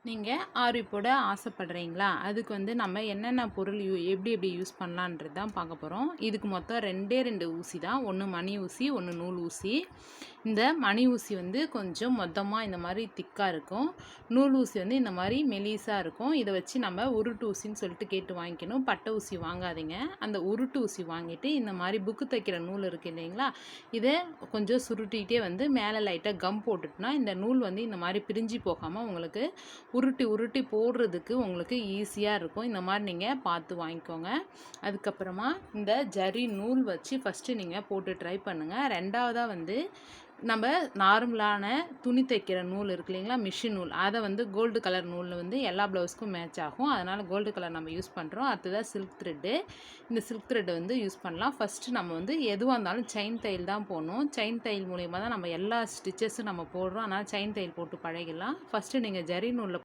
நீங்கள் ஆரி போட ஆசைப்படுறீங்களா? அதுக்கு வந்து நம்ம என்னென்ன பொருள் எப்படி எப்படி யூஸ் பண்ணலான்றது தான் பார்க்க போகிறோம். இதுக்கு மொத்தம் 2 ஊசி தான். ஒன்று மணி ஊசி, ஒன்று நூல் ஊசி. இந்த மணி ஊசி வந்து கொஞ்சம் மொத்தமாக இந்த மாதிரி திக்காக இருக்கும். நூல் ஊசி வந்து இந்த மாதிரி மெலிசாக இருக்கும். இதை வச்சு நம்ம உருட்டு ஊசின்னு சொல்லிட்டு கேட்டு வாங்கிக்கணும். பட்டை ஊசி வாங்காதீங்க. அந்த உருட்டு ஊசி வாங்கிட்டு இந்த மாதிரி புக்கு தைக்கிற நூல் இருக்குது இல்லைங்களா? இதை கொஞ்சம் சுருட்டிகிட்டே வந்து மேலே லைட்டாக கம் போட்டுட்டுனா இந்த நூல் வந்து இந்த மாதிரி பிரிஞ்சு போகாமல் உங்களுக்கு உருட்டி உருட்டி போடுறதுக்கு உங்களுக்கு ஈஸியாக இருக்கும். இந்த மாதிரி நீங்கள் பார்த்து வாங்கிக்கோங்க. அதுக்கப்புறமா இந்த ஜரி நூல் வச்சு ஃபஸ்ட்டு நீங்கள் போட்டு ட்ரை பண்ணுங்கள். ரெண்டாவதாக வந்து நம்ம நார்மலான துணி தைக்கிற நூல் இருக்கு இல்லைங்களா, மிஷின் நூல், அதை வந்து கோல்டு கலர் நூலில் வந்து எல்லா ப்ளவுஸ்க்கும் மேட்ச் ஆகும். அதனால் கோல்டு கலர் நம்ம யூஸ் பண்ணுறோம். அடுத்ததாக சில்க் த்ரெட்டு. இந்த சில்க் த்ரெட்டை வந்து யூஸ் பண்ணலாம். ஃபஸ்ட்டு நம்ம வந்து எதுவாக இருந்தாலும் செயின் தையல் தான் போடணும். செயின் தையல் மூலிமா தான் நம்ம எல்லா ஸ்டிச்சஸும் நம்ம போடுறோம். அதனால் செயின் தையல் போட்டு பழகிடலாம். ஃபஸ்ட்டு நீங்கள் ஜரி நூலில்